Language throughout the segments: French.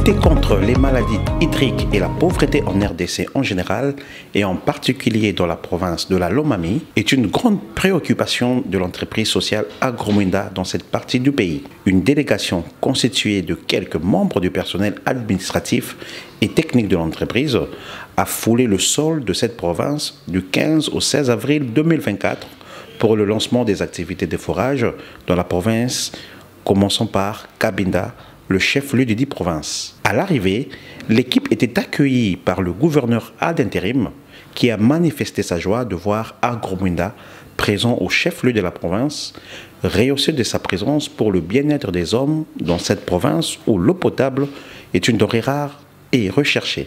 Lutter contre les maladies hydriques et la pauvreté en RDC en général, et en particulier dans la province de la Lomami, est une grande préoccupation de l'entreprise sociale Agromwinda dans cette partie du pays. Une délégation constituée de quelques membres du personnel administratif et technique de l'entreprise a foulé le sol de cette province du 15 au 16 avril 2024 pour le lancement des activités de forage dans la province, commençant par Cabinda, le chef-lieu de 10 provinces. À l'arrivée, l'équipe était accueillie par le gouverneur ad intérim qui a manifesté sa joie de voir Agromwinda présent au chef-lieu de la province, rehaussé de sa présence pour le bien-être des hommes dans cette province où l'eau potable est une denrée rare et recherchée.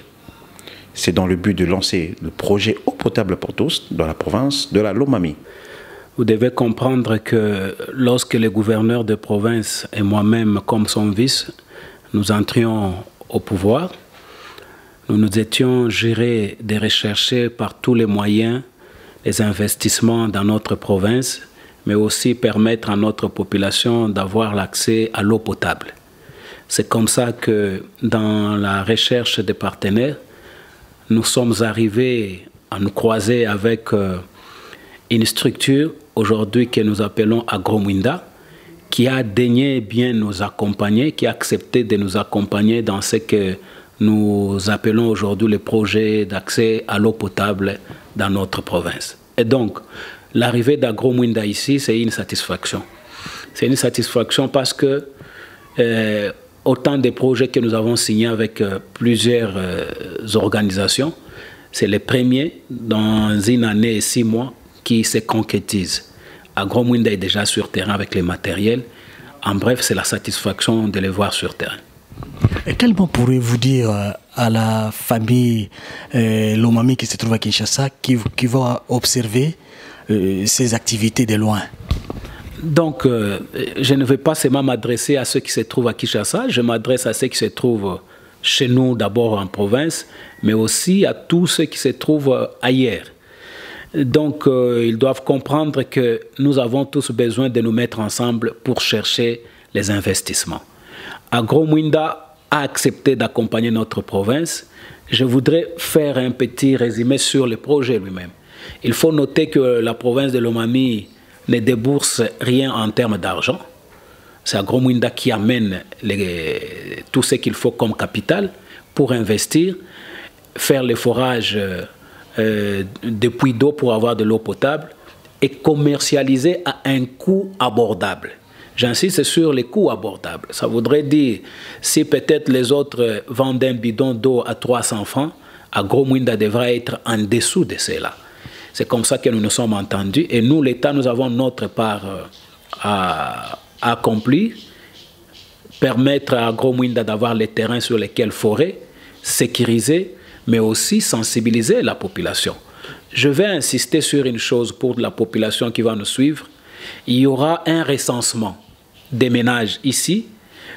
C'est dans le but de lancer le projet Eau potable pour tous dans la province de la Lomami. Vous devez comprendre que lorsque le gouverneur de province et moi-même, comme son vice, nous entrions au pouvoir, nous nous étions jurés de rechercher par tous les moyens les investissements dans notre province, mais aussi permettre à notre population d'avoir l'accès à l'eau potable. C'est comme ça que dans la recherche des partenaires, nous sommes arrivés à nous croiser avec une structure aujourd'hui que nous appelons Agromwinda, qui a daigné bien nous accompagner, qui a accepté de nous accompagner dans ce que nous appelons aujourd'hui le projet d'accès à l'eau potable dans notre province. Et donc, l'arrivée d'Agromwinda ici, c'est une satisfaction. C'est une satisfaction parce que autant de projets que nous avons signés avec plusieurs organisations, c'est les premiers dans une année et 6 mois qui se concrétisent. Agromwinda est déjà sur terrain avec les matériels. En bref, c'est la satisfaction de les voir sur terrain. Et quel mot pourriez-vous dire à la famille Lomami qui se trouve à Kinshasa, qui va observer ces activités de loin? Donc, je ne vais pas seulement m'adresser à ceux qui se trouvent à Kinshasa, je m'adresse à ceux qui se trouvent chez nous d'abord en province, mais aussi à tous ceux qui se trouvent ailleurs. Donc, ils doivent comprendre que nous avons tous besoin de nous mettre ensemble pour chercher les investissements. Agromwinda a accepté d'accompagner notre province. Je voudrais faire un petit résumé sur le projet lui-même. Il faut noter que la province de Lomami ne débourse rien en termes d'argent. C'est Agromwinda qui amène tout ce qu'il faut comme capital pour investir, faire les forages des puits d'eau pour avoir de l'eau potable et commercialiser à un coût abordable. J'insiste sur les coûts abordables. Ça voudrait dire, si peut-être les autres vendent un bidon d'eau à 300 francs, Agromwinda devra être en dessous de cela. C'est comme ça que nous nous sommes entendus. Et nous, l'État, nous avons notre part à accomplir, permettre à Agromwinda d'avoir les terrains sur lesquels forer, sécuriser, mais aussi sensibiliser la population. Je vais insister sur une chose pour la population qui va nous suivre. Il y aura un recensement des ménages ici,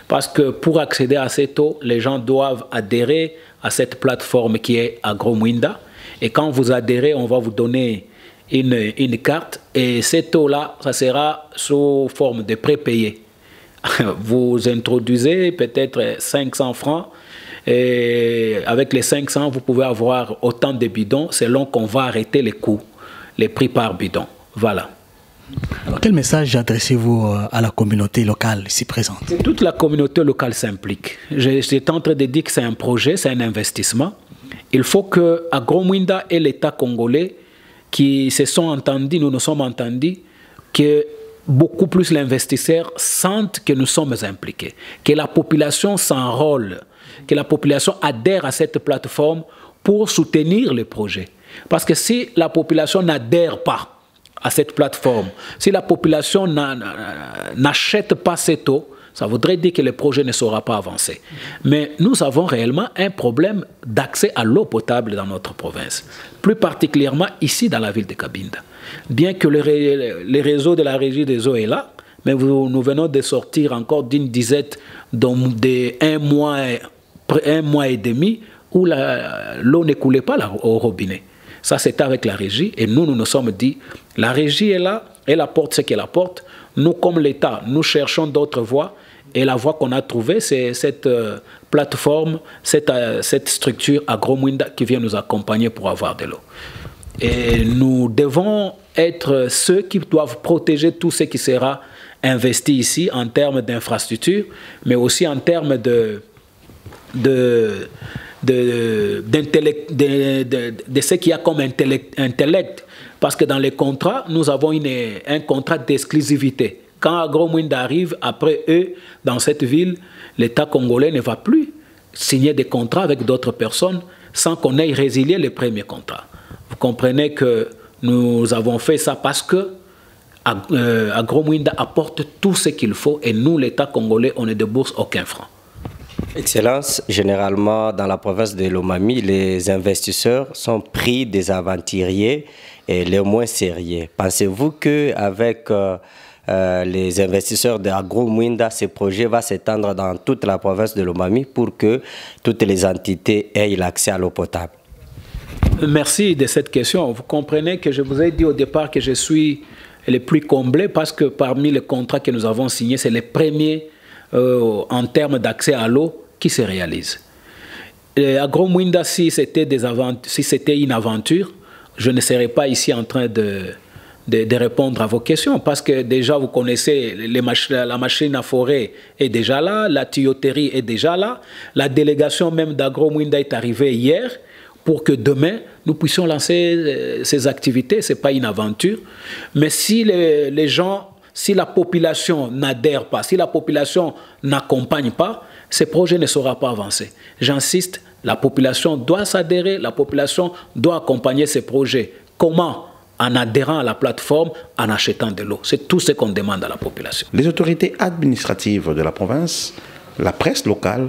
parce que pour accéder à cette eau, les gens doivent adhérer à cette plateforme qui est Agromwinda. Et quand vous adhérez, on va vous donner une carte. Et cette eau-là, ça sera sous forme de prépayé. Vous introduisez peut-être 500 francs. Et avec les 500, vous pouvez avoir autant de bidons selon qu'on va arrêter les coûts, les prix par bidon. Voilà. Alors, quel message adressez-vous à la communauté locale ici présente? Toute la communauté locale s'implique. J'étais en train de dire que c'est un projet, c'est un investissement. Il faut que Agromwinda et l'État congolais qui se sont entendus, nous nous sommes entendus, que beaucoup plus l'investisseur sentent que nous sommes impliqués, que la population s'enrôle, que la population adhère à cette plateforme pour soutenir le projet. Parce que si la population n'adhère pas à cette plateforme, si la population n'achète pas cette eau, ça voudrait dire que le projet ne saura pas avancer. Mais nous avons réellement un problème d'accès à l'eau potable dans notre province, plus particulièrement ici dans la ville de Cabinda. Bien que le réseau de la régie des eaux est là, mais nous venons de sortir encore d'une disette d'un mois et demi où l'eau ne coulait pas au robinet. Ça, c'était avec la régie. Et nous nous sommes dit, la régie est là, elle apporte ce qu'elle apporte. Nous, comme l'État, nous cherchons d'autres voies. Et la voie qu'on a trouvée, c'est cette plateforme, cette structure Agromwinda qui vient nous accompagner pour avoir de l'eau. Et nous devons être ceux qui doivent protéger tout ce qui sera investi ici en termes d'infrastructures, mais aussi en termes de ce qu'il y a comme intellect. Parce que dans les contrats, nous avons un contrat d'exclusivité. Quand Agromwinda arrive, après eux, dans cette ville, l'État congolais ne va plus signer des contrats avec d'autres personnes sans qu'on ait résilié les premiers contrats. Vous comprenez que nous avons fait ça parce que Agromwinda apporte tout ce qu'il faut et nous, l'État congolais, on ne débourse aucun franc. Excellence, généralement dans la province de Lomami, les investisseurs sont pris des aventuriers et les moins sérieux. Pensez-vous qu'avec les investisseurs d'Agromwinda, ce projet va s'étendre dans toute la province de Lomami pour que toutes les entités aient l'accès à l'eau potable? Merci de cette question. Vous comprenez que je vous ai dit au départ que je suis le plus comblé parce que parmi les contrats que nous avons signés, c'est les premiers en termes d'accès à l'eau qui se réalisent. Agromwinda, si c'était une aventure, je ne serais pas ici en train de répondre à vos questions parce que déjà vous connaissez la machine à forer est déjà là, la tuyauterie est déjà là, la délégation même d'Agromwinda est arrivée hier pour que demain nous puissions lancer ces activités. Ce n'est pas une aventure, mais si les gens, si la population n'adhère pas, si la population n'accompagne pas, ce projet ne sera pas avancer. J'insiste, la population doit s'adhérer, la population doit accompagner ces projets. Comment? En adhérant à la plateforme, en achetant de l'eau. C'est tout ce qu'on demande à la population. Les autorités administratives de la province, la presse locale,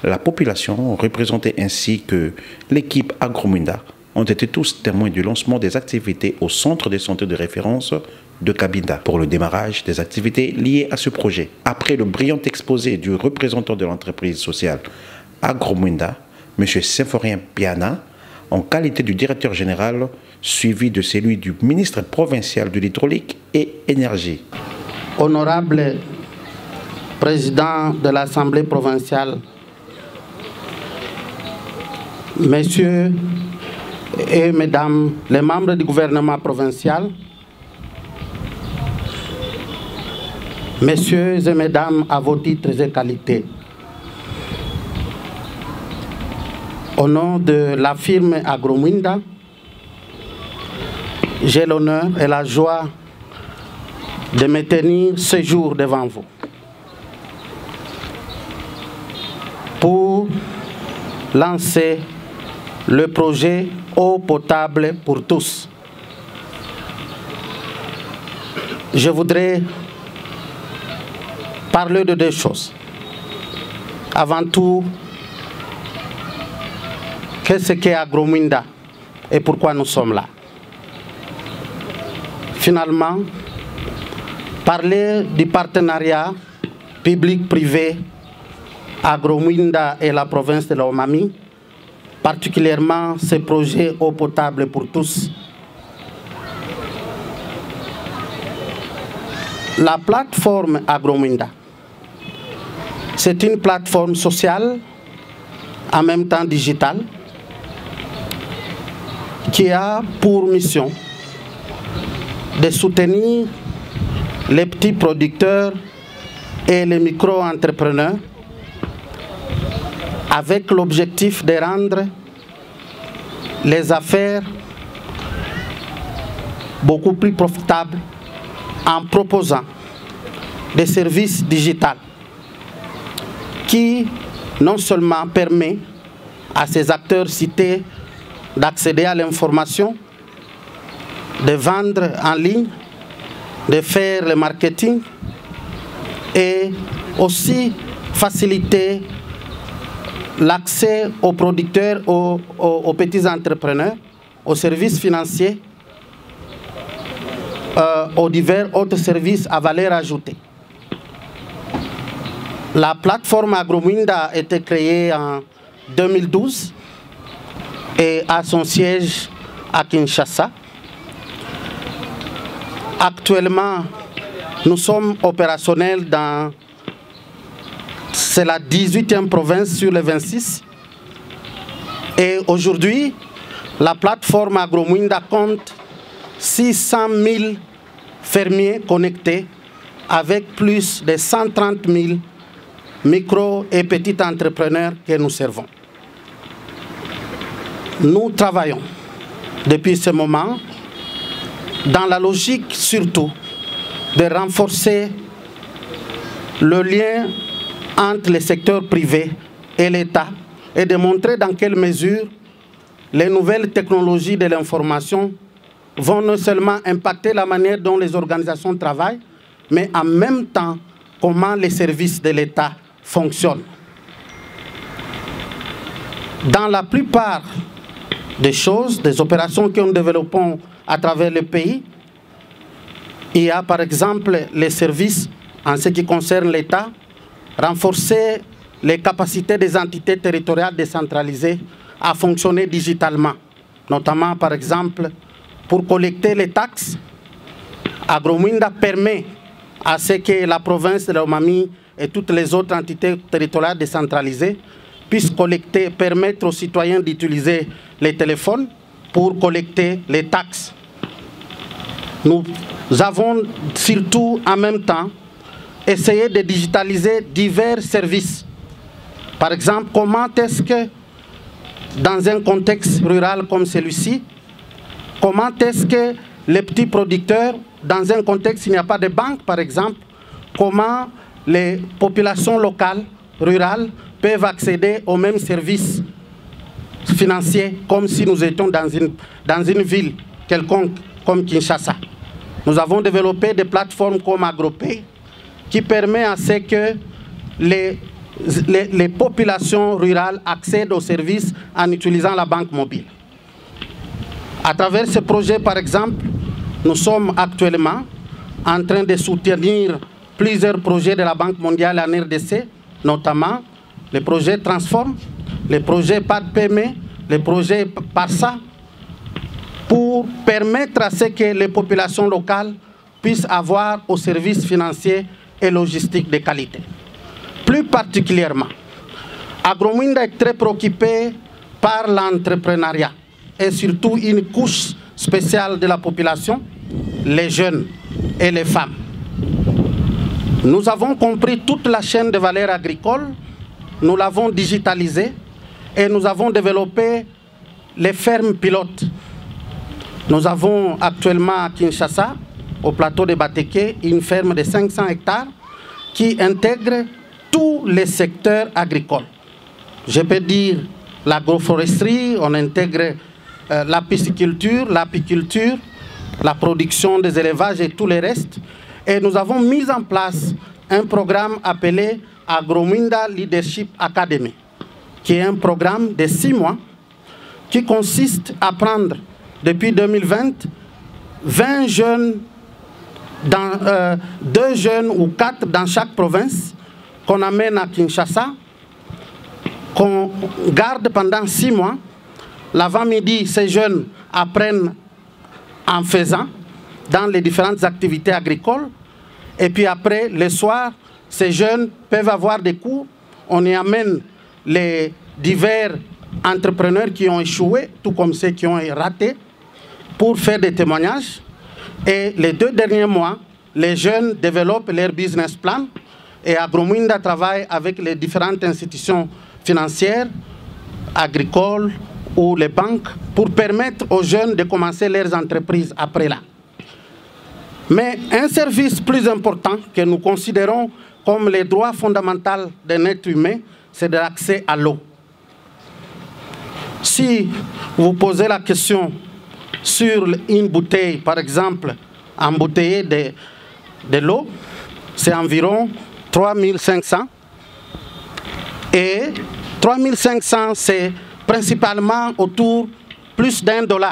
la population, représentée ainsi que l'équipe Agromwinda, ont été tous témoins du lancement des activités au centre de santé de référence de Cabinda pour le démarrage des activités liées à ce projet. Après le brillant exposé du représentant de l'entreprise sociale Agromwinda, M. Symphorien Piana, en qualité du directeur général, suivi de celui du ministre provincial de l'hydraulique et énergie. Honorable président de l'Assemblée provinciale, messieurs et mesdames les membres du gouvernement provincial, messieurs et mesdames à vos titres et qualités, au nom de la firme Agromwinda, j'ai l'honneur et la joie de me tenir ce jour devant vous pour lancer le projet eau potable pour tous. Je voudrais parler de deux choses. Avant tout, qu'est-ce qu'est Agromwinda et pourquoi nous sommes là? Finalement, parler du partenariat public-privé Agromwinda et la province de Lomami, particulièrement ce projet eau potable pour tous. La plateforme Agromwinda, c'est une plateforme sociale, en même temps digitale, qui a pour mission de soutenir les petits producteurs et les micro-entrepreneurs avec l'objectif de rendre les affaires beaucoup plus profitables en proposant des services digitaux qui non seulement permet à ces acteurs cités d'accéder à l'information, de vendre en ligne, de faire le marketing et aussi faciliter l'accès aux producteurs, aux petits entrepreneurs, aux services financiers, aux divers autres services à valeur ajoutée. La plateforme Agromwinda a été créée en 2012 et a son siège à Kinshasa. Actuellement, nous sommes opérationnels dans c'est la 18e province sur les 26. Et aujourd'hui, la plateforme AgroMuinda compte 600 000 fermiers connectés avec plus de 130 000 micro et petits entrepreneurs que nous servons. Nous travaillons depuis ce moment dans la logique surtout de renforcer le lien entre les secteurs privés et l'État et de montrer dans quelle mesure les nouvelles technologies de l'information vont non seulement impacter la manière dont les organisations travaillent, mais en même temps comment les services de l'État fonctionnent. Dans la plupart des choses, des opérations que nous développons à travers le pays, il y a par exemple les services en ce qui concerne l'État, renforcer les capacités des entités territoriales décentralisées à fonctionner digitalement, notamment par exemple pour collecter les taxes. AgroMuinda permet à ce que la province de Lomami et toutes les autres entités territoriales décentralisées puissent collecter, permettre aux citoyens d'utiliser les téléphones pour collecter les taxes. Nous avons surtout en même temps essayé de digitaliser divers services. Par exemple, comment est-ce que dans un contexte rural comme celui-ci, comment est-ce que les petits producteurs, dans un contexte où il n'y a pas de banque par exemple, comment les populations locales, rurales, peuvent accéder aux mêmes services financiers comme si nous étions dans une ville quelconque comme Kinshasa. Nous avons développé des plateformes comme AgroPay qui permettent à ce que les populations rurales accèdent aux services en utilisant la banque mobile. À travers ce projet, par exemple, nous sommes actuellement en train de soutenir plusieurs projets de la Banque mondiale en RDC, notamment les projets Transform, les projets PAD-PME, les projets PARSA, pour permettre à ce que les populations locales puissent avoir aux services financiers et logistiques de qualité. Plus particulièrement, AgroMuinda est très préoccupé par l'entrepreneuriat et surtout une couche spéciale de la population, les jeunes et les femmes. Nous avons compris toute la chaîne de valeur agricole, nous l'avons digitalisée et nous avons développé les fermes pilotes. Nous avons actuellement à Kinshasa, au plateau de Bateke, une ferme de 500 hectares qui intègre tous les secteurs agricoles. Je peux dire l'agroforesterie, on intègre la pisciculture, l'apiculture, la production des élevages et tout le reste. Et nous avons mis en place un programme appelé AgroMuinda Leadership Academy, qui est un programme de 6 mois qui consiste à prendre depuis 2020 20 jeunes, 2 jeunes ou 4 dans chaque province qu'on amène à Kinshasa, qu'on garde pendant 6 mois. L'avant-midi, ces jeunes apprennent en faisant dans les différentes activités agricoles. Et puis après, le soir, ces jeunes peuvent avoir des cours. On y amène les divers entrepreneurs qui ont échoué, tout comme ceux qui ont raté, pour faire des témoignages. Et les 2 derniers mois, les jeunes développent leur business plan et AgroMuinda travaille avec les différentes institutions financières, agricoles ou les banques pour permettre aux jeunes de commencer leurs entreprises après là. Mais un service plus important que nous considérons comme les droits fondamentaux d'un être humain, c'est l'accès à l'eau. Si vous posez la question sur une bouteille, par exemple, embouteillée de l'eau, c'est environ 3500. Et 3500, c'est principalement autour plus d'1 $.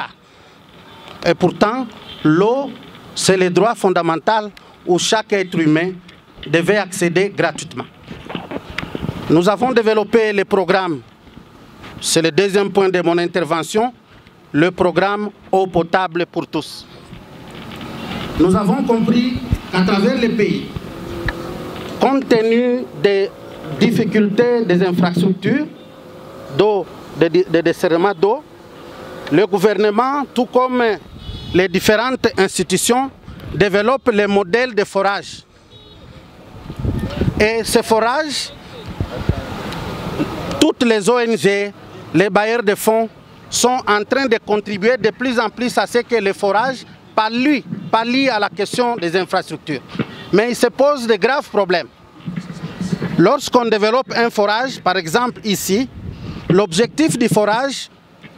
Et pourtant, l'eau, c'est le droit fondamental où chaque être humain devait accéder gratuitement. Nous avons développé le programme, c'est le 2e point de mon intervention, le programme Eau potable pour tous. Nous avons compris qu'à travers le pays, compte tenu difficulté des infrastructures d'eau, de desserrement d'eau, le gouvernement, tout comme les différentes institutions, développe les modèles de forage. Et ces forages, toutes les ONG, les bailleurs de fonds sont en train de contribuer de plus en plus à ce que les forages pallient à la question des infrastructures. Mais il se pose de graves problèmes. Lorsqu'on développe un forage, par exemple ici, l'objectif du forage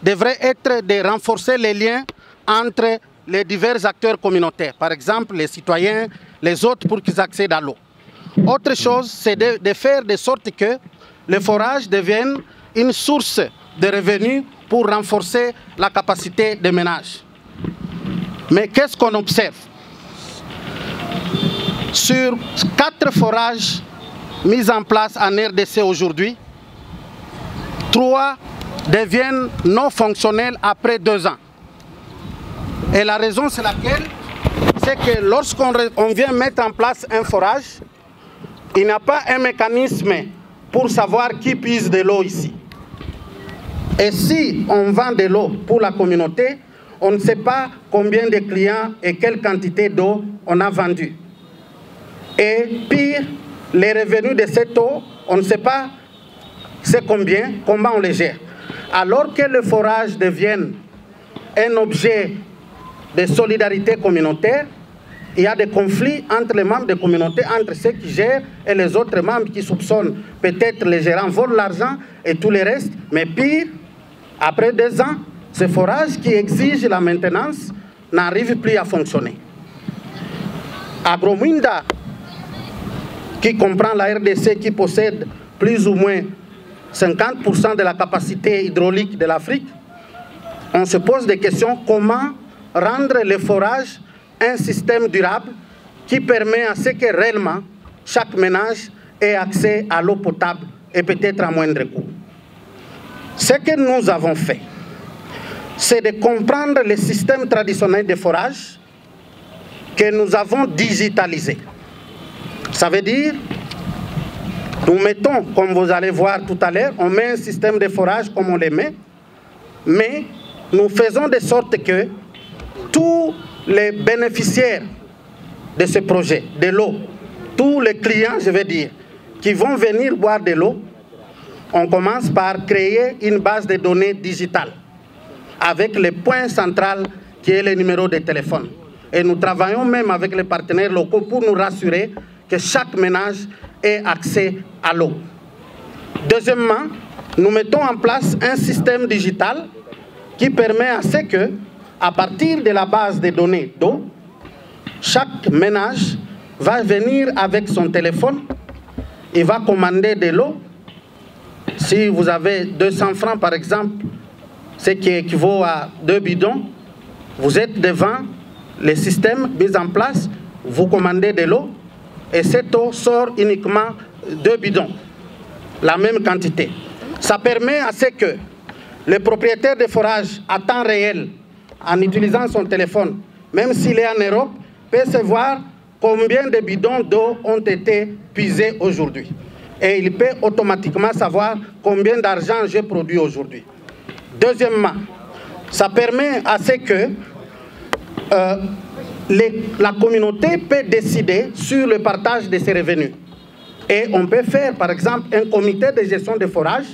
devrait être de renforcer les liens entre les divers acteurs communautaires, par exemple les citoyens, les autres, pour qu'ils accèdent à l'eau. Autre chose, c'est de faire de sorte que le forage devienne une source de revenus pour renforcer la capacité des ménages. Mais qu'est-ce qu'on observe? Sur 4 forages mis en place en RDC aujourd'hui, 3 deviennent non fonctionnels après 2 ans. Et la raison, c'est laquelle? C'est que lorsqu'on vient mettre en place un forage, il n'y a pas un mécanisme pour savoir qui puise de l'eau ici. Et si on vend de l'eau pour la communauté, on ne sait pas combien de clients et quelle quantité d'eau on a vendu. Et pire, les revenus de cette eau, on ne sait pas c'est combien, comment on les gère. Alors que le forage devienne un objet de solidarité communautaire, il y a des conflits entre les membres des communautés, entre ceux qui gèrent et les autres membres qui soupçonnent peut-être les gérants volent l'argent et tout le reste. Mais pire, après 2 ans, ce forage qui exige la maintenance n'arrive plus à fonctionner. Agromunda, qui comprend la RDC, qui possède plus ou moins 50% de la capacité hydraulique de l'Afrique, on se pose des questions: comment rendre le forage un système durable qui permet à ce que réellement chaque ménage ait accès à l'eau potable et peut-être à moindre coût. Ce que nous avons fait, c'est de comprendre le système traditionnel de forage que nous avons digitalisé. Ça veut dire, nous mettons, comme vous allez voir tout à l'heure, on met un système de forage comme on les met, mais nous faisons de sorte que tous les bénéficiaires de ce projet, de l'eau, tous les clients, je veux dire, qui vont venir boire de l'eau, on commence par créer une base de données digitale avec le point central qui est le numéro de téléphone. Et nous travaillons même avec les partenaires locaux pour nous rassurer que chaque ménage ait accès à l'eau. Deuxièmement, nous mettons en place un système digital qui permet à ce que, à partir de la base de données d'eau, chaque ménage va venir avec son téléphone, il va commander de l'eau. Si vous avez 200 francs par exemple, ce qui équivaut à 2 bidons, vous êtes devant le système mis en place, vous commandez de l'eau et cette eau sort uniquement 2 bidons, la même quantité. Ça permet à ce que le propriétaire de forage à temps réel, en utilisant son téléphone, même s'il est en Europe, peut savoir combien de bidons d'eau ont été puisés aujourd'hui. Et il peut automatiquement savoir combien d'argent j'ai produit aujourd'hui. Deuxièmement, ça permet à ce que la communauté peut décider sur le partage de ses revenus. Et on peut faire, par exemple, un comité de gestion de forage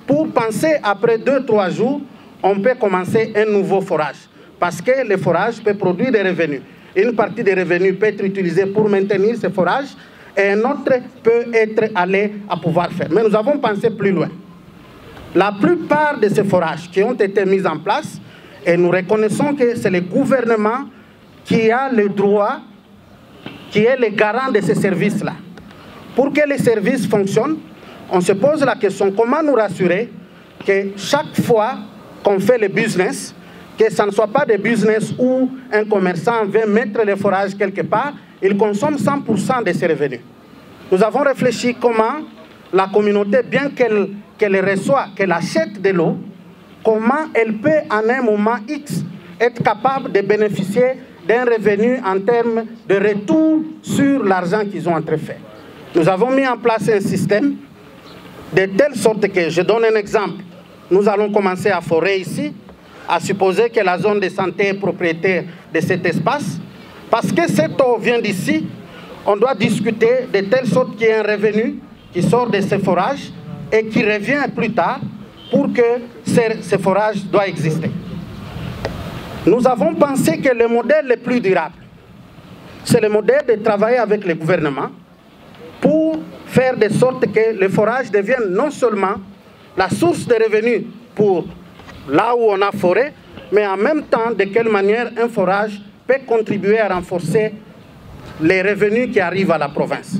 pour penser, après 2-3 jours, on peut commencer un nouveau forage. Parce que le forage peut produire des revenus. Une partie des revenus peut être utilisée pour maintenir ce forage et un autre peut être allé à pouvoir faire. Mais nous avons pensé plus loin. La plupart de ces forages qui ont été mis en place, et nous reconnaissons que c'est le gouvernement qui a le droit, qui est le garant de ces services-là. Pour que les services fonctionnent, on se pose la question, comment nous rassurer que chaque fois qu'on fait le business, que ça ne soit pas des business où un commerçant vient mettre le forage quelque part, il consomme 100% de ses revenus. Nous avons réfléchi comment la communauté, bien qu'elle reçoit, qu'elle achète de l'eau, comment elle peut en un moment X être capable de bénéficier d'un revenu en termes de retour sur l'argent qu'ils ont entrefait. Nous avons mis en place un système de telle sorte que, je donne un exemple, nous allons commencer à forer ici, à supposer que la zone de santé est propriétaire de cet espace, parce que cette eau vient d'ici, on doit discuter de telle sorte qu'il y ait un revenu qui sort de ces forages et qui revient plus tard pour que ce forage doit exister. Nous avons pensé que le modèle le plus durable, c'est le modèle de travailler avec le gouvernement pour faire de sorte que le forage devienne non seulement la source de revenus pour là où on a foré, mais en même temps, de quelle manière un forage peut contribuer à renforcer les revenus qui arrivent à la province.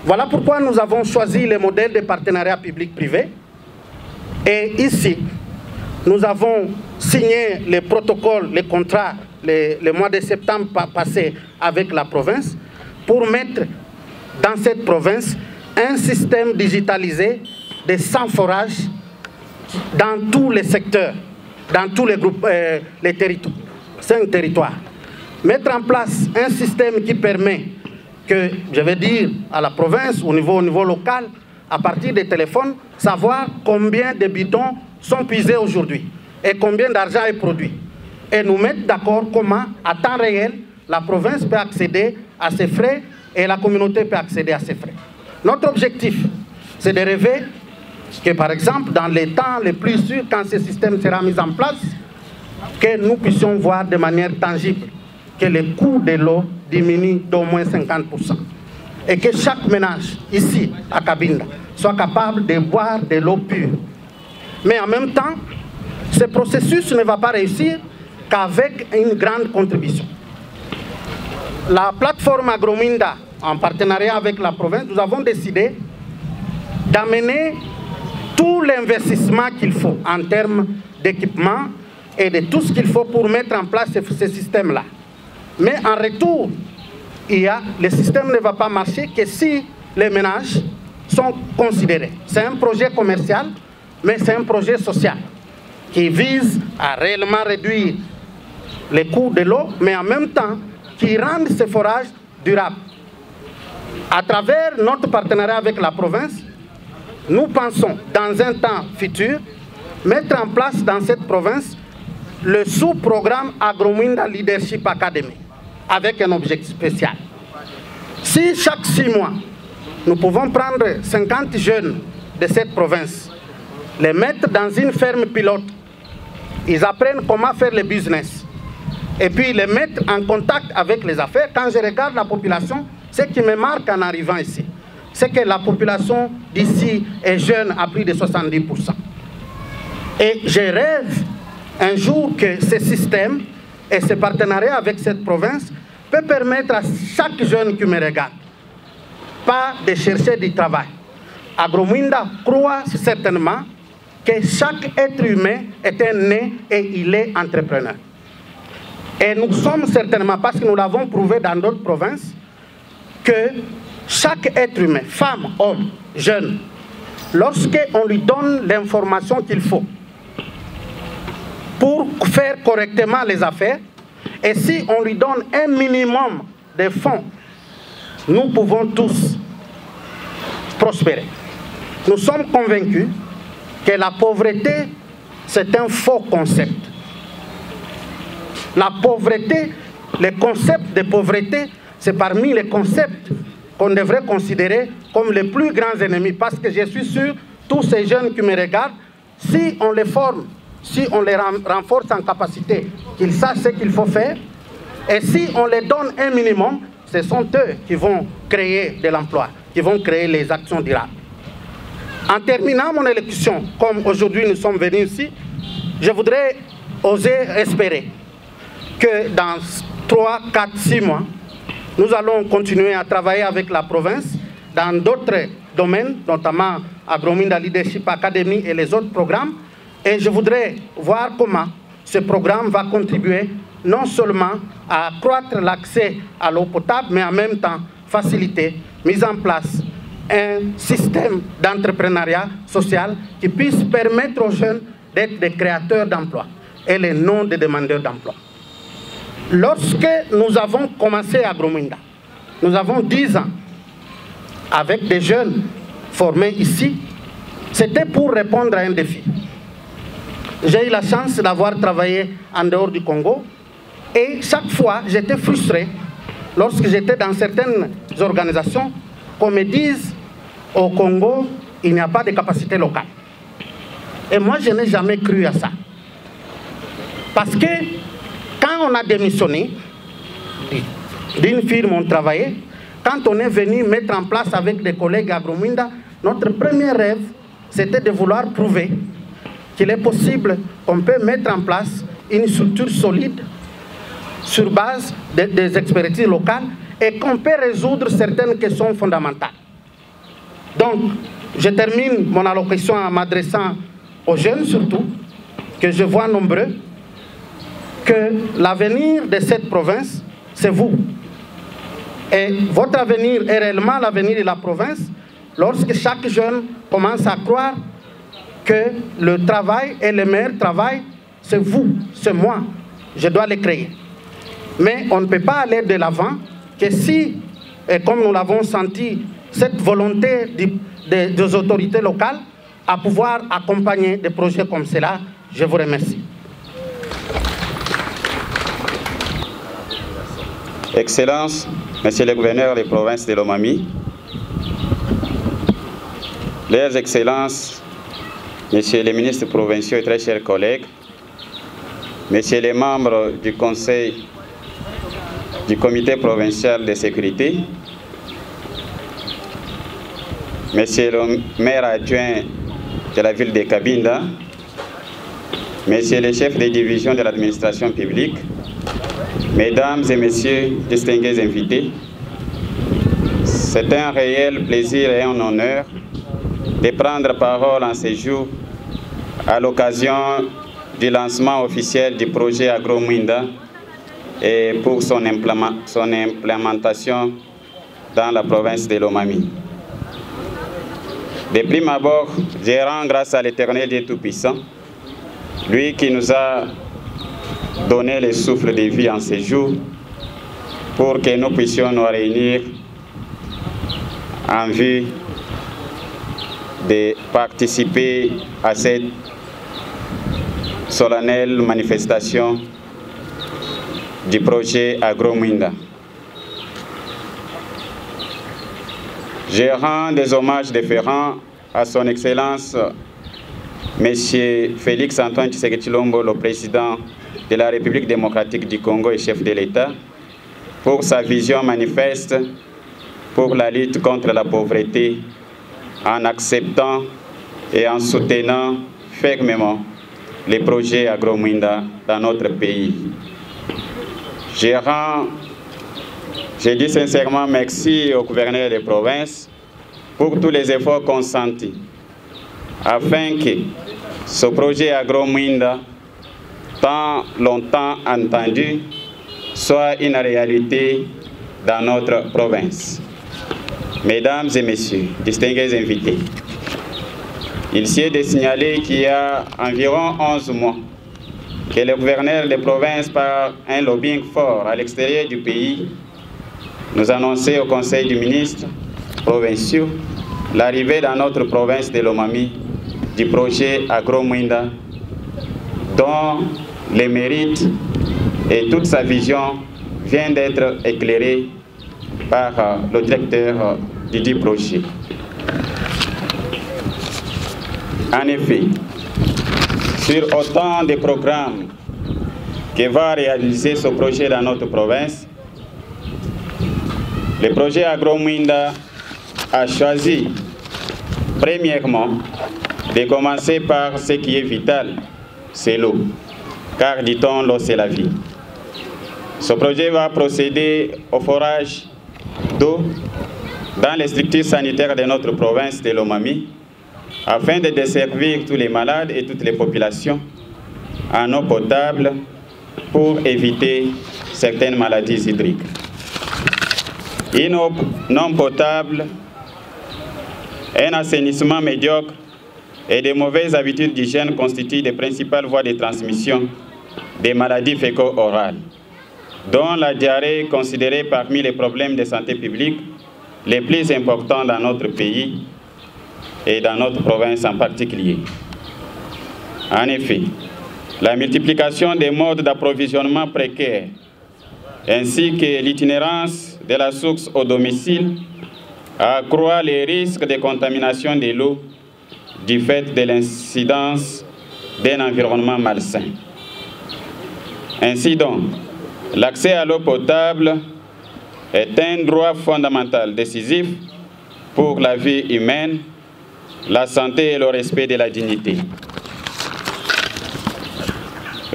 Voilà pourquoi nous avons choisi le modèle de partenariat public-privé. Et ici, nous avons signé les protocoles, les contrats, le mois de septembre passé avec la province, pour mettre dans cette province un système digitalisé de 100 forages dans tous les secteurs, dans tous les groupes, les territoires, 5 territoires. Mettre en place un système qui permet que, je vais dire, à la province, au niveau local, à partir des téléphones, savoir combien de bidons sont puisés aujourd'hui et combien d'argent est produit. Et nous mettre d'accord comment, à temps réel, la province peut accéder à ces frais et la communauté peut accéder à ces frais. Notre objectif, c'est de rêver que, par exemple, dans les temps les plus sûrs, quand ce système sera mis en place, que nous puissions voir de manière tangible que le coût de l'eau diminue d'au moins 50%. Et que chaque ménage, ici, à Cabinda, soit capable de boire de l'eau pure. Mais en même temps, ce processus ne va pas réussir qu'avec une grande contribution. La plateforme Agrominda, en partenariat avec la province, nous avons décidé d'amener tout l'investissement qu'il faut en termes d'équipement et de tout ce qu'il faut pour mettre en place ce système-là. Mais en retour, le système ne va pas marcher que si les ménages sont considérés. C'est un projet commercial, mais c'est un projet social qui vise à réellement réduire les coûts de l'eau, mais en même temps qui rende ces forages durables. À travers notre partenariat avec la province, nous pensons, dans un temps futur, mettre en place dans cette province le sous-programme Agrominda Leadership Academy, avec un objectif spécial. Si chaque 6 mois, nous pouvons prendre 50 jeunes de cette province, les mettre dans une ferme pilote, ils apprennent comment faire le business, et puis les mettre en contact avec les affaires. Quand je regarde la population, ce qui me marque en arrivant ici, c'est que la population d'ici est jeune à plus de 70%. Et je rêve un jour que ce système et ce partenariat avec cette province peut permettre à chaque jeune qui me regarde, pas de chercher du travail. Agrominda croit certainement que chaque être humain est un né et il est entrepreneur. Et nous sommes certainement, parce que nous l'avons prouvé dans d'autres provinces, que chaque être humain, femme, homme, jeune, lorsqu'on lui donne l'information qu'il faut pour faire correctement les affaires, et si on lui donne un minimum de fonds, nous pouvons tous prospérer. Nous sommes convaincus que la pauvreté, c'est un faux concept. La pauvreté, le concept de pauvreté, c'est parmi les concepts qu'on devrait considérer comme les plus grands ennemis. Parce que je suis sûr, tous ces jeunes qui me regardent, si on les forme, si on les renforce en capacité, qu'ils sachent ce qu'il faut faire, et si on les donne un minimum, ce sont eux qui vont créer de l'emploi, qui vont créer les actions durables. En terminant mon élocution, comme aujourd'hui nous sommes venus ici, je voudrais oser espérer que dans 3, 4, 6 mois, nous allons continuer à travailler avec la province dans d'autres domaines, notamment Agrominda Leadership Academy et les autres programmes. Et je voudrais voir comment ce programme va contribuer non seulement à accroître l'accès à l'eau potable, mais en même temps faciliter, mise en place, un système d'entrepreneuriat social qui puisse permettre aux jeunes d'être des créateurs d'emplois et les non des demandeurs d'emploi. Lorsque nous avons commencé Agrominda, nous avons 10 ans avec des jeunes formés ici c'était pour répondre à un défi. J'ai eu la chance d'avoir travaillé en dehors du Congo et chaque fois, j'étais frustré lorsque j'étais dans certaines organisations qu'on me dise au Congo, il n'y a pas de capacité locale. Et moi, je n'ai jamais cru à ça. Parce que quand on a démissionné d'une firme, on travaillait, quand on est venu mettre en place avec des collègues à Gromwinda, notre premier rêve, c'était de vouloir prouver qu'il est possible qu'on peut mettre en place une structure solide sur base des expertises locales et qu'on peut résoudre certaines questions fondamentales. Donc, je termine mon allocution en m'adressant aux jeunes surtout, que je vois nombreux, que l'avenir de cette province, c'est vous. Et votre avenir est réellement l'avenir de la province lorsque chaque jeune commence à croire que le travail et le meilleur travail, c'est vous, c'est moi. Je dois le créer. Mais on ne peut pas aller de l'avant que si, et comme nous l'avons senti, cette volonté des autorités locales à pouvoir accompagner des projets comme cela. Je vous remercie. Excellences, Monsieur le gouverneur des provinces de Lomami, Leurs Excellences, Messieurs les ministres provinciaux et très chers collègues, Messieurs les membres du Conseil du Comité provincial de sécurité, Monsieur le maire adjoint de la ville de Cabinda, Messieurs les chefs de division de l'administration publique, Mesdames et Messieurs, distingués invités, c'est un réel plaisir et un honneur de prendre parole en ce jour à l'occasion du lancement officiel du projet Agromwinda et pour son implémentation dans la province de Lomami. De prime abord, je rends grâce à l'Éternel Dieu Tout-Puissant, lui qui nous a donné le souffle de vie en ce jour pour que nous puissions nous réunir en vue de participer à cette solennelle manifestation du projet Agromwinda. Je rends des hommages différents à son Excellence M. Félix Antoine Tshisekedi Tshilombo, le président de la République démocratique du Congo et chef de l'État, pour sa vision manifeste pour la lutte contre la pauvreté, en acceptant et en soutenant fermement les projets Agromwinda dans notre pays. Je dis sincèrement merci au gouverneur des provinces pour tous les efforts consentis afin que ce projet Agromwinda, tant longtemps entendu, soit une réalité dans notre province. Mesdames et messieurs, distingués invités, il s'y est de signaler qu'il y a environ 11 mois que le gouverneur des provinces, par un lobbying fort à l'extérieur du pays, nous annonçait au Conseil des ministres provinciaux l'arrivée dans notre province de Lomami du projet Agromwinda, dont les mérites et toute sa vision viennent d'être éclairés par le directeur du dit projet. En effet, sur autant de programmes que va réaliser ce projet dans notre province, le projet Agromwinda a choisi, premièrement, de commencer par ce qui est vital, c'est l'eau, car dit-on, l'eau c'est la vie. Ce projet va procéder au forage d'eau dans les structures sanitaires de notre province de Lomami, afin de desservir tous les malades et toutes les populations en eau potable pour éviter certaines maladies hydriques. Une eau non potable, un assainissement médiocre et de mauvaises habitudes d'hygiène constituent les principales voies de transmission des maladies féco-orales, dont la diarrhée est considérée parmi les problèmes de santé publique les plus importants dans notre pays, et dans notre province en particulier. En effet, la multiplication des modes d'approvisionnement précaires ainsi que l'itinérance de la source au domicile accroît les risques de contamination de l'eau du fait de l'incidence d'un environnement malsain. Ainsi donc, l'accès à l'eau potable est un droit fondamental décisif pour la vie humaine, la santé et le respect de la dignité.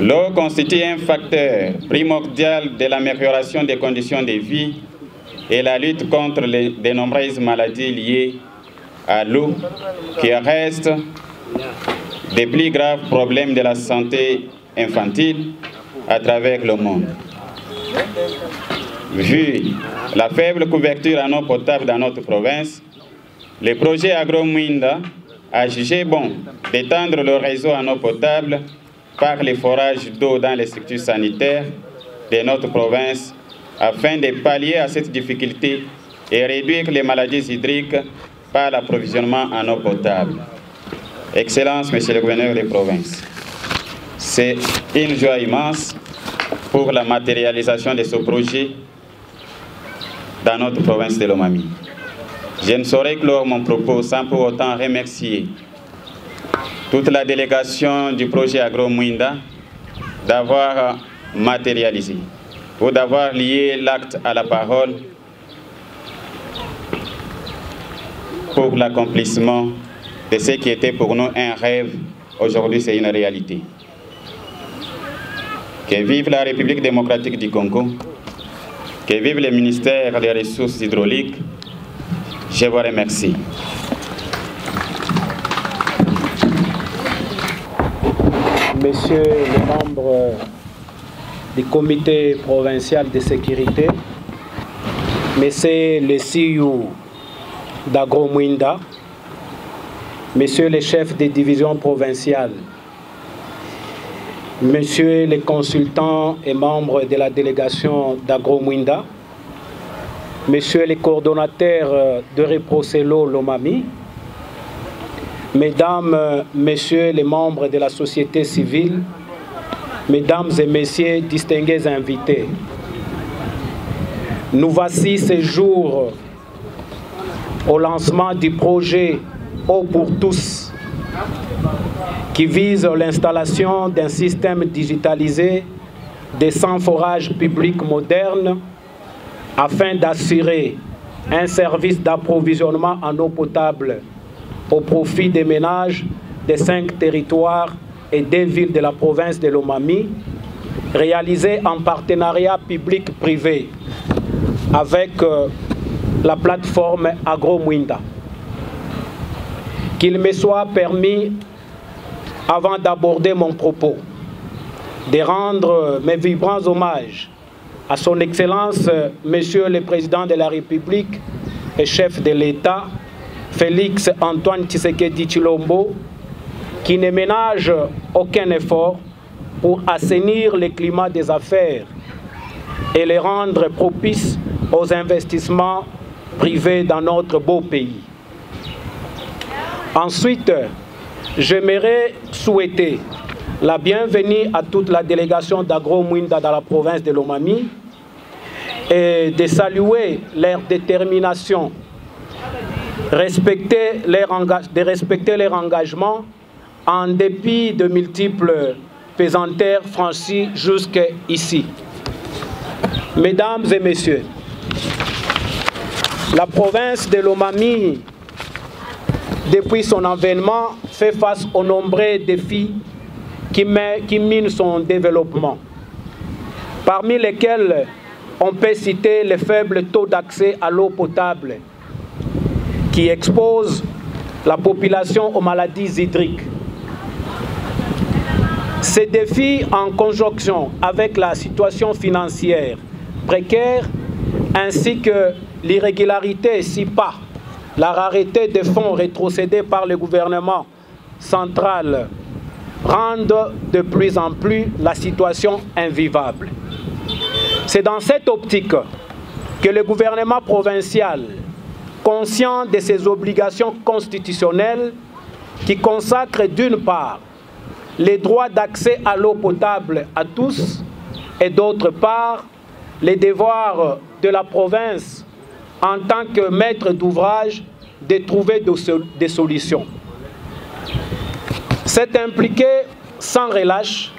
L'eau constitue un facteur primordial de l'amélioration des conditions de vie et la lutte contre de nombreuses maladies liées à l'eau qui restent des plus graves problèmes de la santé infantile à travers le monde. Vu la faible couverture en eau potable dans notre province, le projet Agro-Mwinda a jugé bon d'étendre le réseau en eau potable par les forages d'eau dans les structures sanitaires de notre province afin de pallier à cette difficulté et réduire les maladies hydriques par l'approvisionnement en eau potable. Excellences, Monsieur le gouverneur des provinces, c'est une joie immense pour la matérialisation de ce projet dans notre province de Lomami. Je ne saurais clore mon propos sans pour autant remercier toute la délégation du projet Agro-Mwinda d'avoir matérialisé ou d'avoir lié l'acte à la parole pour l'accomplissement de ce qui était pour nous un rêve. Aujourd'hui, c'est une réalité. Que vive la République démocratique du Congo, que vive le ministère des Ressources hydrauliques. Je vous remercie. Messieurs les membres du comité provincial de sécurité, messieurs les CEO d'Agro-Mwinda, messieurs les chefs des divisions provinciales, messieurs les consultants et membres de la délégation d'Agro-Mwinda, messieurs les coordonnateurs de Reprocelo Lomami, mesdames, messieurs les membres de la société civile, mesdames et messieurs distingués invités, nous voici ce jour au lancement du projet Eau pour tous qui vise l'installation d'un système digitalisé de 100 forages publics modernes afin d'assurer un service d'approvisionnement en eau potable au profit des ménages des 5 territoires et des villes de la province de Lomami, réalisé en partenariat public-privé avec la plateforme Agro-Mwinda. Qu'il me soit permis, avant d'aborder mon propos, de rendre mes vibrants hommages à son Excellence, Monsieur le Président de la République et chef de l'État, Félix Antoine Tshisekedi Tshilombo, qui ne ménage aucun effort pour assainir le climat des affaires et les rendre propices aux investissements privés dans notre beau pays. Ensuite, j'aimerais souhaiter la bienvenue à toute la délégation d'Agro-Mwinda dans la province de Lomami et de saluer leur détermination, de respecter leur engagement en dépit de multiples pesanteurs franchis jusqu'ici. Mesdames et messieurs, la province de Lomami, depuis son avènement, fait face aux nombreux défis qui minent son développement, parmi lesquels on peut citer le faible taux d'accès à l'eau potable qui expose la population aux maladies hydriques. Ces défis, en conjonction avec la situation financière précaire ainsi que l'irrégularité, si pas la rareté des fonds rétrocédés par le gouvernement central, rendent de plus en plus la situation invivable. C'est dans cette optique que le gouvernement provincial conscient de ses obligations constitutionnelles qui consacrent d'une part les droits d'accès à l'eau potable à tous et d'autre part les devoirs de la province en tant que maître d'ouvrage de trouver des solutions. S'est impliqué sans relâche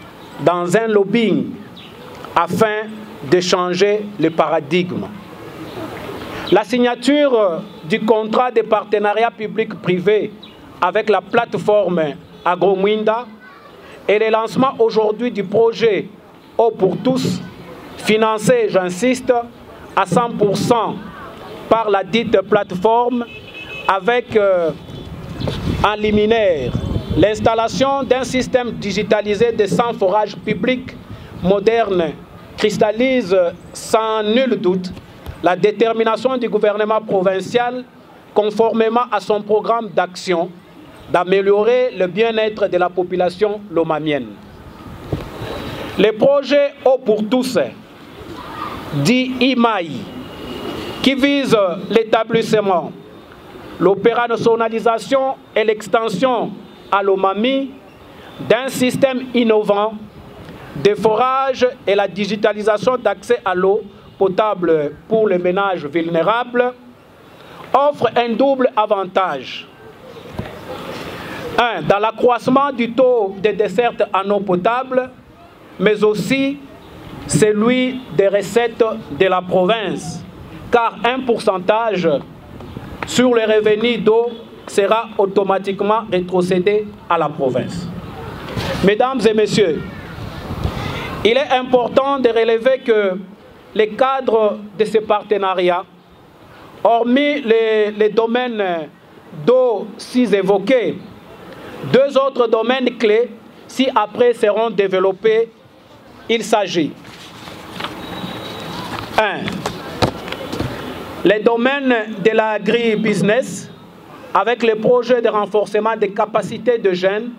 dans un lobbying afin de changer le paradigme. La signature du contrat de partenariat public-privé avec la plateforme Agromwinda et le lancement aujourd'hui du projet Eau pour tous, financé, j'insiste, à 100% par la dite plateforme avec en liminaire l'installation d'un système digitalisé de 100 forages publics modernes cristallise sans nul doute la détermination du gouvernement provincial, conformément à son programme d'action, d'améliorer le bien-être de la population lomamienne. Le projet Eau pour tous, dit IMAI, qui vise l'établissement, l'opérationnalisation et l'extension à Lomami d'un système innovant de forage et la digitalisation d'accès à l'eau potable pour les ménages vulnérables, offre un double avantage. Un, dans l'accroissement du taux de desserte en eau potable, mais aussi celui des recettes de la province, car un pourcentage sur les revenus d'eau sera automatiquement rétrocédé à la province. Mesdames et messieurs, il est important de relever que les cadres de ce partenariat, hormis les domaines d'eau si évoqués, deux autres domaines clés, si après seront développés, il s'agit 1. Les domaines de l'agribusiness, avec les projets de renforcement des capacités de jeunes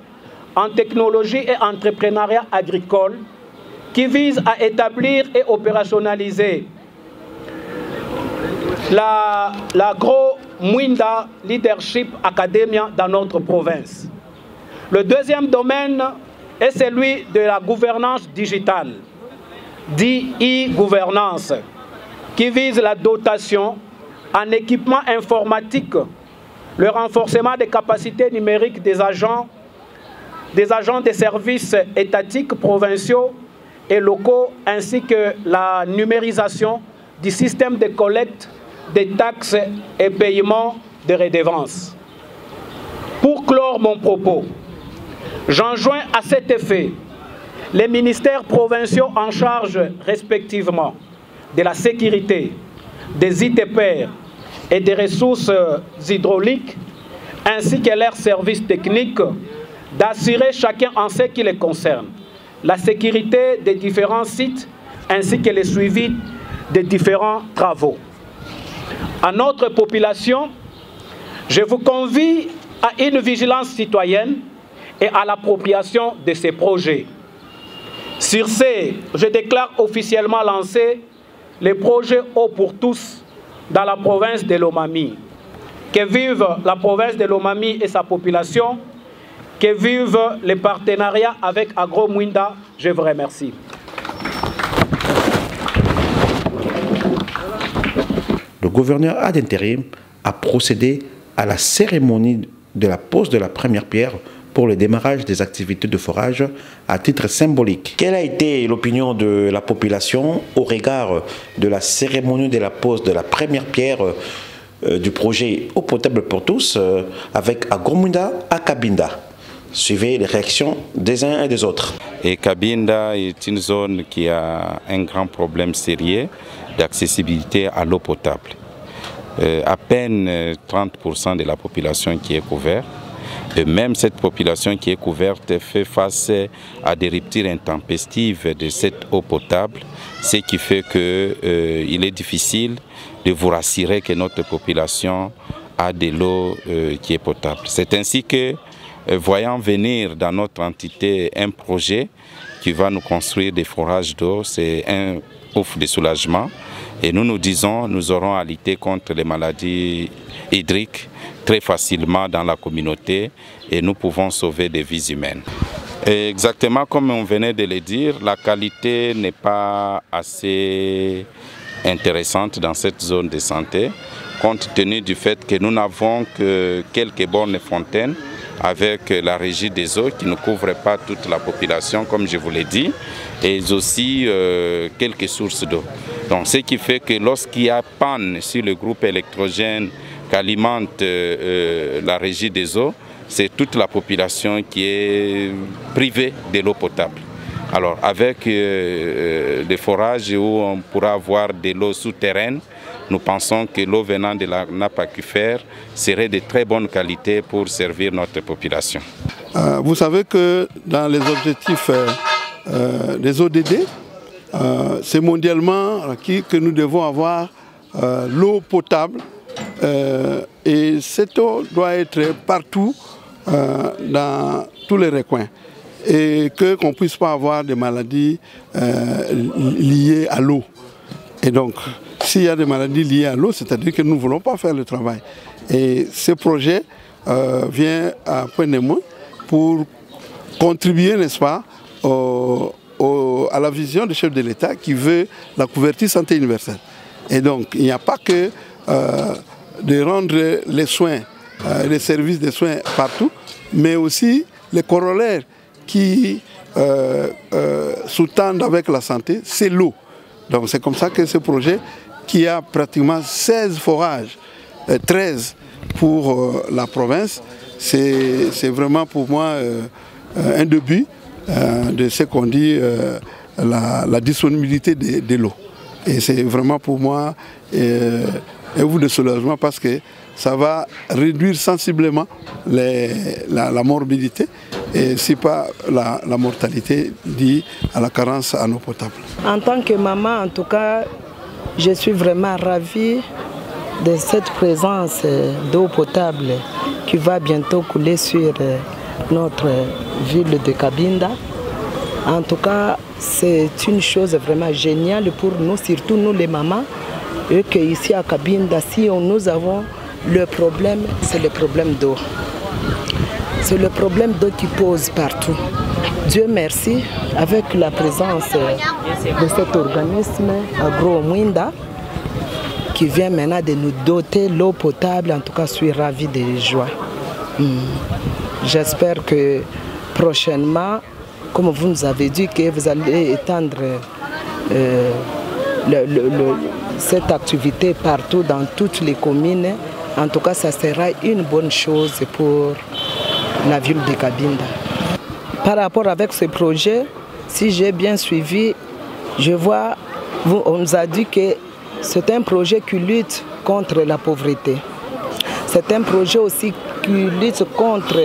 en technologie et entrepreneuriat agricole, qui vise à établir et opérationnaliser l'Agro-Mwinda Leadership Academia dans notre province. Le deuxième domaine est celui de la gouvernance digitale, dit e-gouvernance, qui vise la dotation en équipement informatique, le renforcement des capacités numériques des agents des services étatiques provinciaux et locaux, ainsi que la numérisation du système de collecte des taxes et paiements de redevances. Pour clore mon propos, j'enjoins à cet effet les ministères provinciaux en charge respectivement de la sécurité, des ITPR et des ressources hydrauliques, ainsi que leurs services techniques, d'assurer chacun en ce qui les concerne la sécurité des différents sites ainsi que le suivi des différents travaux. À notre population, je vous convie à une vigilance citoyenne et à l'appropriation de ces projets. Sur ce, je déclare officiellement lancé le projet Eau pour tous dans la province de Lomami. Que vive la province de Lomami et sa population, que vive les partenariats avec Agromwinda. Je vous remercie. Le gouverneur ad intérim a procédé à la cérémonie de la pose de la première pierre pour le démarrage des activités de forage à titre symbolique. Quelle a été l'opinion de la population au regard de la cérémonie de la pose de la première pierre du projet Eau potable pour tous avec Agromwinda à Cabinda? Suivez les réactions des uns et des autres. Et Cabinda est une zone qui a un grand problème sérieux d'accessibilité à l'eau potable. À peine 30% de la population qui est couverte. Et même cette population qui est couverte fait face à des ruptures intempestives de cette eau potable, ce qui fait qu'il est difficile de vous rassurer que notre population a de l'eau qui est potable. C'est ainsi que, voyant venir dans notre entité un projet qui va nous construire des forages d'eau, c'est un ouf de soulagement. Et nous nous disons, nous aurons à lutter contre les maladies hydrique très facilement dans la communauté et nous pouvons sauver des vies humaines. Et exactement comme on venait de le dire, la qualité n'est pas assez intéressante dans cette zone de santé, compte tenu du fait que nous n'avons que quelques bornes fontaines avec la régie des eaux qui ne couvre pas toute la population, comme je vous l'ai dit, et aussi quelques sources d'eau. Donc, ce qui fait que lorsqu'il y a panne sur le groupe électrogène qu'alimente la régie des eaux, c'est toute la population qui est privée de l'eau potable. Alors, avec des forages où on pourra avoir de l'eau souterraine, nous pensons que l'eau venant de la nappe aquifère serait de très bonne qualité pour servir notre population. Vous savez que dans les objectifs des ODD, c'est mondialement que nous devons avoir l'eau potable et cette eau doit être partout dans tous les recoins et qu'on ne puisse pas avoir des maladies liées à l'eau. Et donc, s'il y a des maladies liées à l'eau, c'est-à-dire que nous ne voulons pas faire le travail. Et ce projet vient à point de main pour contribuer, n'est-ce pas, à la vision du chef de l'État qui veut la couverture santé universelle. Et donc, il n'y a pas que de rendre les soins, les services de soins partout, mais aussi les corollaires qui sous-tendent avec la santé, c'est l'eau. Donc c'est comme ça que ce projet, qui a pratiquement 16 forages, 13 pour la province, c'est vraiment pour moi un début de ce qu'on dit la disponibilité de l'eau. Et c'est vraiment pour moi un bout de soulagement parce que ça va réduire sensiblement la morbidité et si pas la mortalité due à la carence en eau potable. En tant que maman, en tout cas, je suis vraiment ravie de cette présence d'eau potable qui va bientôt couler sur notre ville de Cabinda. En tout cas, c'est une chose vraiment géniale pour nous, surtout nous les mamans, et qu'ici à Cabinda, si nous avons le problème, c'est le problème d'eau. C'est le problème d'eau qui pose partout. Dieu merci, avec la présence de cet organisme Agro-Mwinda, qui vient maintenant de nous doter l'eau potable, en tout cas je suis ravie de joie. J'espère que prochainement, comme vous nous avez dit, que vous allez étendre cette activité partout dans toutes les communes. En tout cas, ça sera une bonne chose pour la ville de Cabinda. Par rapport avec ce projet, si j'ai bien suivi, je vois, on nous a dit que c'est un projet qui lutte contre la pauvreté. C'est un projet aussi qui lutte contre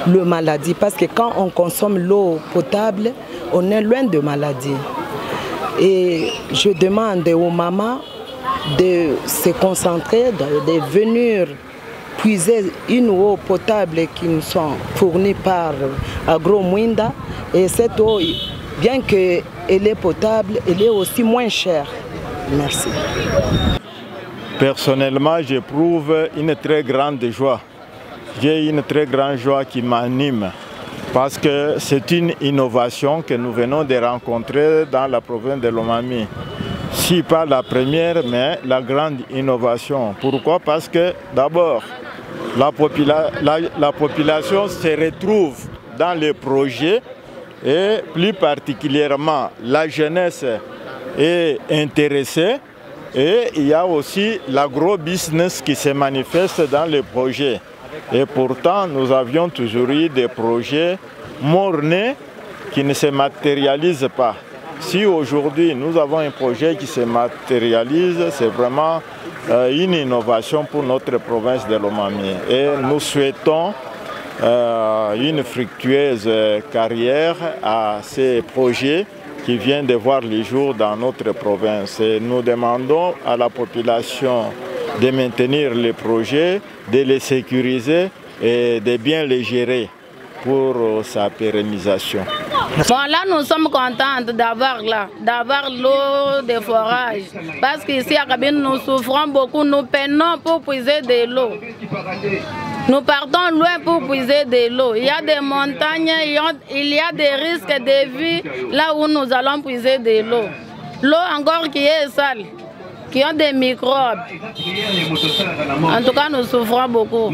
la maladie, parce que quand on consomme l'eau potable, on est loin de maladie. Et je demande aux mamans de se concentrer, de venir puiser une eau potable qui nous sont fournies par Agro-Mwinda. Et cette eau, bien qu'elle est potable, elle est aussi moins chère. Merci. Personnellement, j'éprouve une très grande joie. J'ai une très grande joie qui m'anime parce que c'est une innovation que nous venons de rencontrer dans la province de Lomami. Si pas la première, mais la grande innovation. Pourquoi? Parce que d'abord, la population se retrouve dans les projets et plus particulièrement la jeunesse est intéressée et il y a aussi l'agro-business qui se manifeste dans les projets. Et pourtant, nous avions toujours eu des projets mornés qui ne se matérialisent pas. Si aujourd'hui nous avons un projet qui se matérialise, c'est vraiment une innovation pour notre province de Lomami. Et nous souhaitons une fructueuse carrière à ces projets qui viennent de voir le jour dans notre province. Et nous demandons à la population de maintenir les projets, de les sécuriser et de bien les gérer pour sa pérennisation. Bon, là, nous sommes contents d'avoir l'eau de forage. Parce qu'ici à Cabine, nous souffrons beaucoup, nous peinons pour puiser de l'eau. Nous partons loin pour puiser de l'eau. Il y a des montagnes, il y a des risques de vie là où nous allons puiser de l'eau. L'eau encore qui est sale, qui ont des microbes. En tout cas, nous souffrons beaucoup.